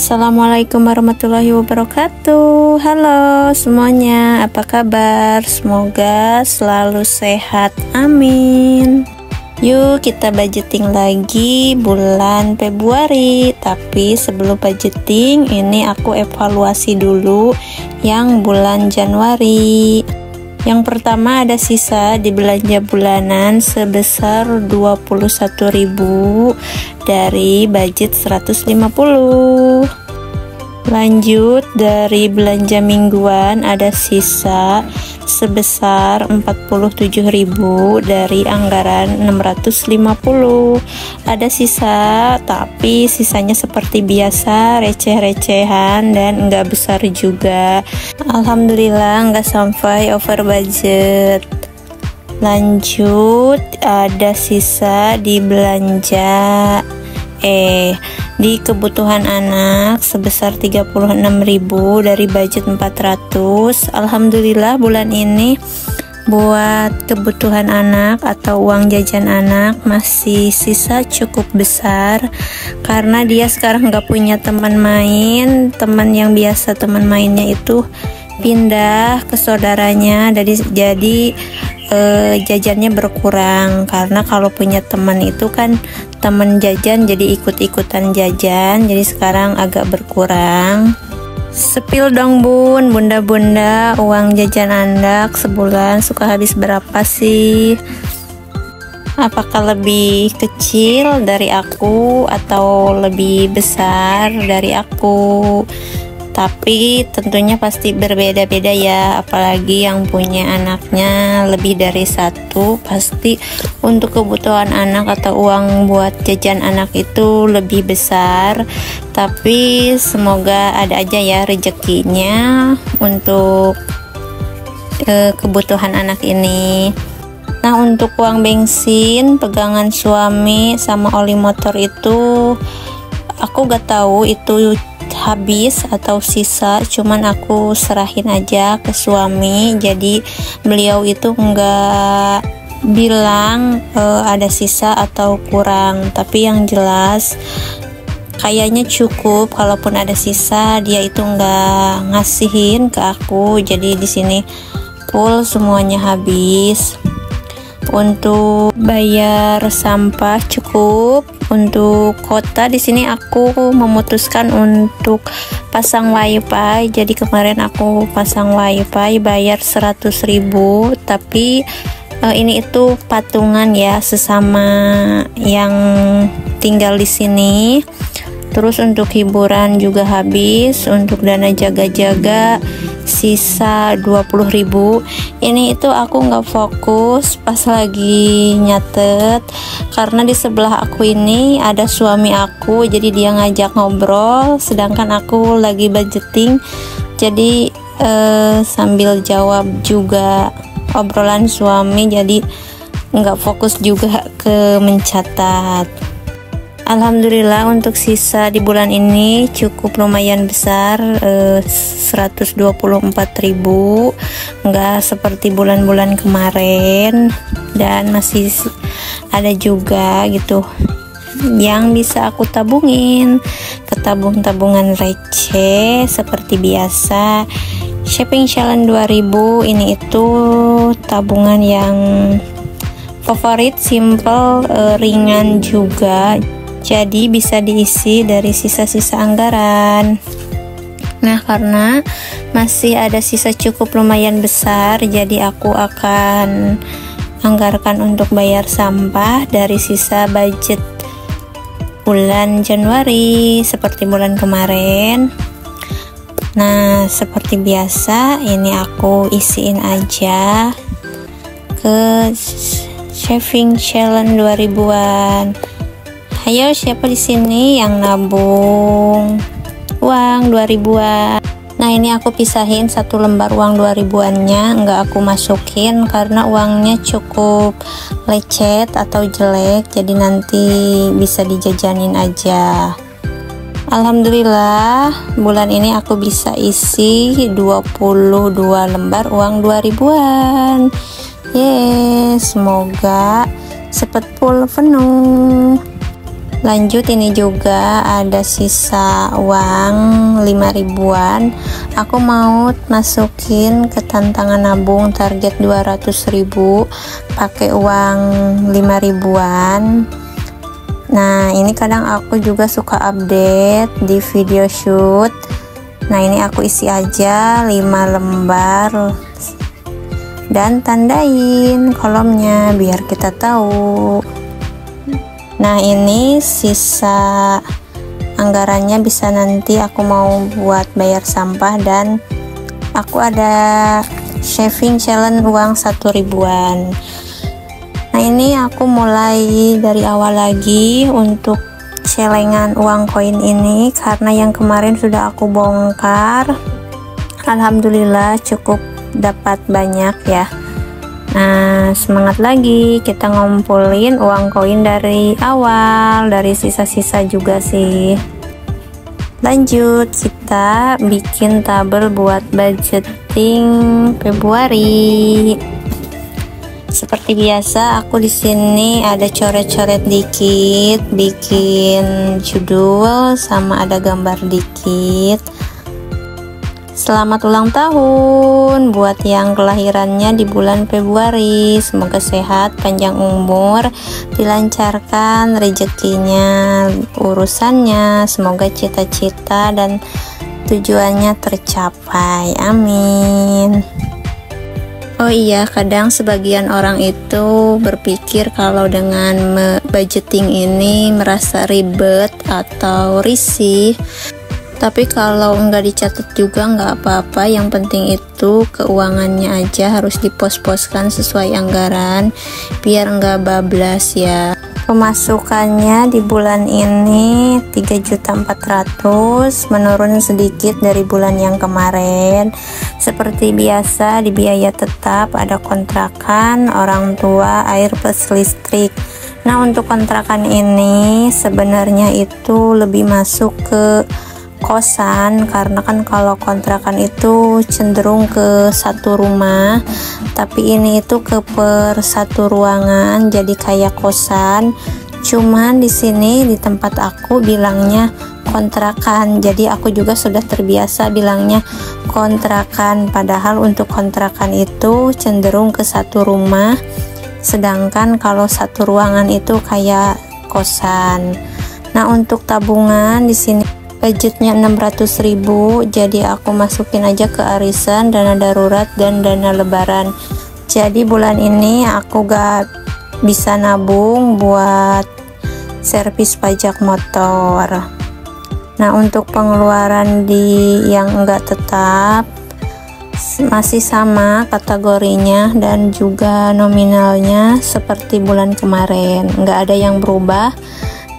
Assalamualaikum warahmatullahi wabarakatuh. Halo semuanya, apa kabar? Semoga selalu sehat, amin. Yuk kita budgeting lagi bulan Februari. Tapi sebelum budgeting, ini aku evaluasi dulu yang bulan Januari. Yang pertama ada sisa di belanja bulanan sebesar 21.000 dari budget 150. Lanjut dari belanja mingguan ada sisa sebesar 47.000 dari anggaran 650. Ada sisa, tapi sisanya seperti biasa receh-recehan dan enggak besar juga. Alhamdulillah enggak sampai over budget. Lanjut ada sisa di belanja di kebutuhan anak sebesar 36.000 dari budget 400. Alhamdulillah bulan ini buat kebutuhan anak atau uang jajan anak masih sisa cukup besar, karena dia sekarang nggak punya teman main. Teman yang biasa teman mainnya itu pindah ke saudaranya, jadi jajannya berkurang. Karena kalau punya teman itu kan teman jajan jadi ikut-ikutan jajan, jadi sekarang agak berkurang. Sepil dong bun, bunda-bunda, uang jajan anak sebulan suka habis berapa sih? Apakah lebih kecil dari aku atau lebih besar dari aku? Tapi tentunya pasti berbeda-beda ya, apalagi yang punya anaknya lebih dari satu, pasti untuk kebutuhan anak atau uang buat jajan anak itu lebih besar. Tapi semoga ada aja ya rezekinya untuk kebutuhan anak ini. Nah, untuk uang bensin, pegangan suami sama oli motor itu aku gak tahu itu habis atau sisa, cuman aku serahin aja ke suami. Jadi beliau itu enggak bilang ada sisa atau kurang, tapi yang jelas kayaknya cukup. Kalaupun ada sisa, dia itu enggak ngasihin ke aku. Jadi di sini full semuanya habis. Untuk bayar sampah cukup. Untuk kota di sini aku memutuskan untuk pasang wifi. Jadi kemarin aku pasang wifi bayar 100.000, tapi ini itu patungan ya, sesama yang tinggal di sini. Terus untuk hiburan juga habis. Untuk dana jaga-jaga sisa 20.000. Ini itu aku nggak fokus pas lagi nyatet, karena di sebelah aku ini ada suami aku, jadi dia ngajak ngobrol sedangkan aku lagi budgeting. Jadi sambil jawab juga obrolan suami, jadi nggak fokus juga ke mencatat. Alhamdulillah untuk sisa di bulan ini cukup lumayan besar, 124.000, nggak seperti bulan-bulan kemarin, dan masih ada juga gitu yang bisa aku tabungin ke tabungan receh seperti biasa. Shopping challenge 2000 ini itu tabungan yang favorit, simple, ringan juga. Jadi bisa diisi dari sisa-sisa anggaran. Nah, karena masih ada sisa cukup lumayan besar, jadi aku akan anggarkan untuk bayar sampah dari sisa budget bulan Januari seperti bulan kemarin. Nah, seperti biasa ini aku isiin aja ke saving challenge 2000-an. Ayo, siapa di sini yang nabung uang 2000-an? Nah, ini aku pisahin satu lembar uang 2000-annya, nggak aku masukin karena uangnya cukup lecet atau jelek, jadi nanti bisa dijajanin aja. Alhamdulillah bulan ini aku bisa isi 22 lembar uang 2000-an. Yes, semoga cepet full penuh. Lanjut, ini juga ada sisa uang 5 ribuan. Aku mau masukin ke tantangan nabung target 200.000 pakai uang 5 ribuan. Nah, ini kadang aku juga suka update di video shoot. Nah, ini aku isi aja 5 lembar dan tandain kolomnya biar kita tahu. Nah, ini sisa anggarannya bisa nanti aku mau buat bayar sampah, dan aku ada shaving challenge uang 1 ribuan. Nah, ini aku mulai dari awal lagi untuk celengan uang koin ini karena yang kemarin sudah aku bongkar. Alhamdulillah cukup dapat banyak ya. Nah, semangat lagi, kita ngumpulin uang koin dari awal, dari sisa-sisa juga sih. Lanjut, kita bikin tabel buat budgeting Februari. Seperti biasa, aku di sini ada coret-coret dikit, bikin judul sama ada gambar dikit. Selamat ulang tahun buat yang kelahirannya di bulan Februari. Semoga sehat, panjang umur, dilancarkan rezekinya, urusannya. Semoga cita-cita dan tujuannya tercapai. Amin. Oh iya, kadang sebagian orang itu berpikir kalau dengan budgeting ini merasa ribet atau risih. Tapi kalau enggak dicatat juga enggak apa-apa, yang penting itu keuangannya aja harus dipos-poskan sesuai anggaran biar enggak bablas ya. Pemasukannya di bulan ini 3.400.000, menurun sedikit dari bulan yang kemarin. Seperti biasa di biaya tetap ada kontrakan, orang tua, air plus listrik. Nah, untuk kontrakan ini sebenarnya itu lebih masuk ke kosan, karena kan kalau kontrakan itu cenderung ke satu rumah, tapi ini itu ke per satu ruangan, jadi kayak kosan. Cuman di sini di tempat aku bilangnya kontrakan, jadi aku juga sudah terbiasa bilangnya kontrakan, padahal untuk kontrakan itu cenderung ke satu rumah, sedangkan kalau satu ruangan itu kayak kosan. Nah, untuk tabungan di sini budgetnya 600.000, jadi aku masukin aja ke arisan, dana darurat, dan dana lebaran. Jadi bulan ini aku gak bisa nabung buat servis pajak motor. Nah, untuk pengeluaran di yang enggak tetap masih sama kategorinya dan juga nominalnya seperti bulan kemarin, enggak ada yang berubah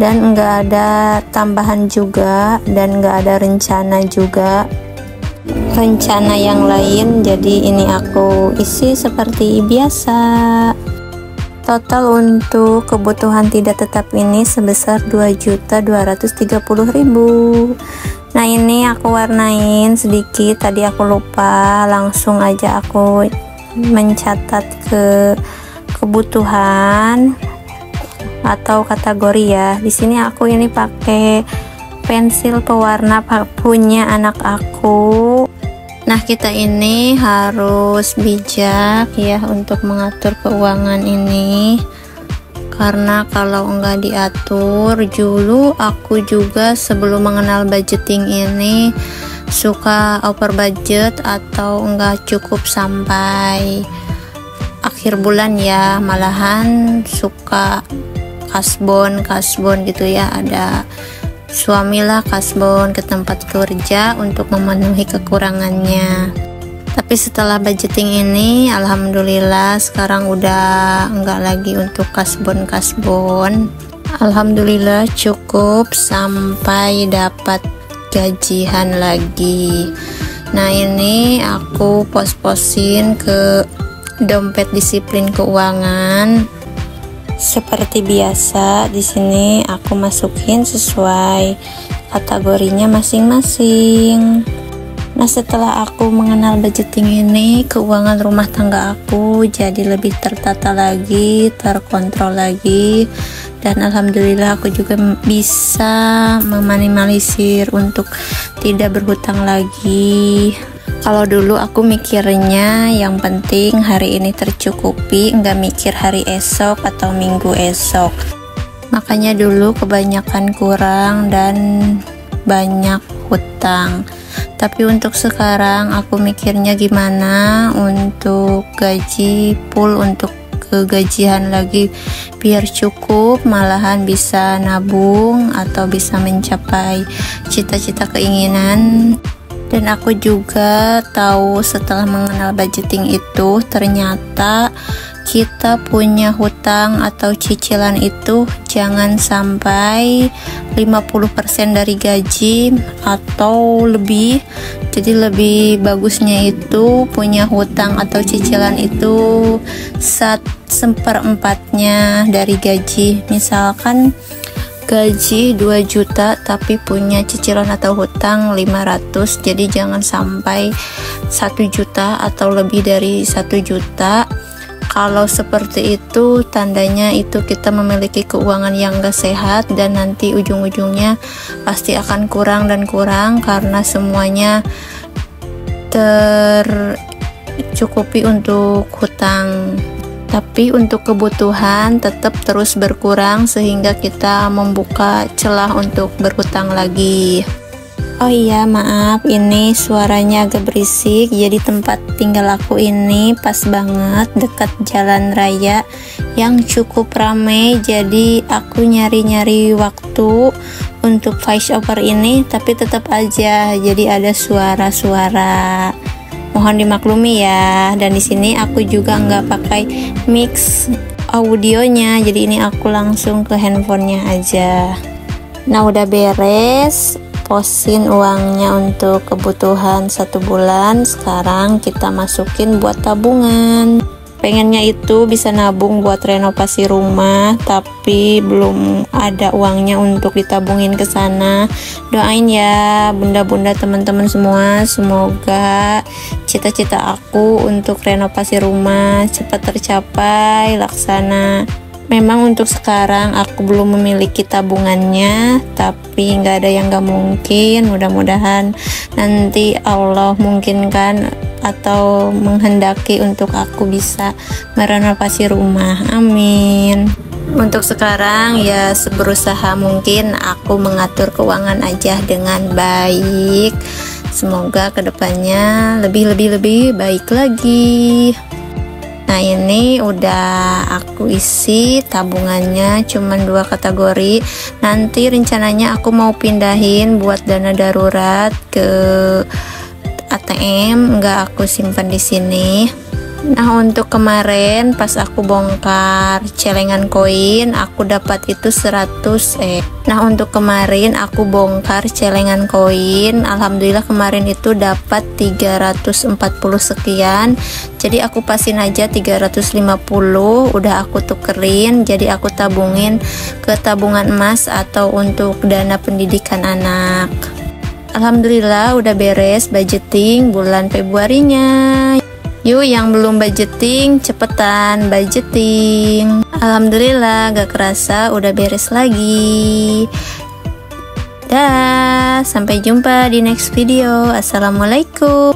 dan enggak ada tambahan juga, dan enggak ada rencana juga, rencana yang lain. Jadi ini aku isi seperti biasa. Total untuk kebutuhan tidak tetap ini sebesar 2.230.000. Nah, ini aku warnain sedikit, tadi aku lupa, langsung aja aku mencatat ke kebutuhan atau kategori ya. Di sini aku ini pakai pensil pewarna punya anak aku. Nah, kita ini harus bijak ya untuk mengatur keuangan ini, karena kalau enggak diatur, dulu aku juga sebelum mengenal budgeting ini suka over budget atau enggak cukup sampai akhir bulan ya, malahan suka kasbon gitu ya, ada suamilah kasbon ke tempat kerja untuk memenuhi kekurangannya. Tapi setelah budgeting ini, alhamdulillah sekarang udah enggak lagi untuk kasbon. Alhamdulillah cukup sampai dapat gajian lagi. Nah, ini aku pos-posin ke dompet disiplin keuangan. Seperti biasa, di sini aku masukin sesuai kategorinya masing-masing. Nah, setelah aku mengenal budgeting ini, keuangan rumah tangga aku jadi lebih tertata lagi, terkontrol lagi, dan alhamdulillah aku juga bisa meminimalisir untuk tidak berhutang lagi. Kalau dulu aku mikirnya yang penting hari ini tercukupi, nggak mikir hari esok atau minggu esok. Makanya dulu kebanyakan kurang dan banyak hutang. Tapi untuk sekarang aku mikirnya gimana untuk gaji full, untuk kegajian lagi biar cukup, malahan bisa nabung atau bisa mencapai cita-cita keinginan. Dan aku juga tahu setelah mengenal budgeting itu, ternyata kita punya hutang atau cicilan itu jangan sampai 50% dari gaji atau lebih. Jadi lebih bagusnya itu punya hutang atau cicilan itu 1/4-nya dari gaji. Misalkan gaji 2 juta tapi punya cicilan atau hutang 500, jadi jangan sampai 1 juta atau lebih dari 1 juta. Kalau seperti itu tandanya itu kita memiliki keuangan yang gak sehat, dan nanti ujung-ujungnya pasti akan kurang dan kurang karena semuanya tercukupi untuk hutang. Tapi untuk kebutuhan tetap terus berkurang sehingga kita membuka celah untuk berhutang lagi. Oh iya, maaf, ini suaranya agak berisik. Jadi tempat tinggal aku ini pas banget dekat jalan raya yang cukup ramai. Jadi aku nyari-nyari waktu untuk voice over ini, tapi tetap aja jadi ada suara-suara. Mohon dimaklumi ya. Dan di sini aku juga nggak pakai mix audionya, jadi ini aku langsung ke handphonenya aja. Nah, udah beres posin uangnya untuk kebutuhan 1 bulan. Sekarang kita masukin buat tabungan. Pengennya itu bisa nabung buat renovasi rumah, tapi belum ada uangnya untuk ditabungin ke sana. Doain ya bunda-bunda teman-teman semua, semoga cita-cita aku untuk renovasi rumah cepat tercapai, laksana. Memang untuk sekarang aku belum memiliki tabungannya, tapi nggak ada yang nggak mungkin. Mudah-mudahan nanti Allah mungkinkan atau menghendaki untuk aku bisa merenovasi rumah. Amin. Untuk sekarang ya seberusaha mungkin aku mengatur keuangan aja dengan baik. Semoga kedepannya lebih baik lagi. Nah, ini udah aku isi tabungannya cuman 2 kategori. Nanti rencananya aku mau pindahin buat dana darurat ke ATM, nggak aku simpan di sini. Nah, untuk kemarin pas aku bongkar celengan koin, aku dapat itu 100. Nah, untuk kemarin aku bongkar celengan koin, alhamdulillah kemarin itu dapat 340 sekian. Jadi aku pasin aja 350, udah aku tukerin, jadi aku tabungin ke tabungan emas atau untuk dana pendidikan anak. Alhamdulillah udah beres budgeting bulan Februarinya. Yuk yang belum budgeting, cepetan budgeting. Alhamdulillah gak kerasa udah beres lagi. Dah, sampai jumpa di next video. Assalamualaikum.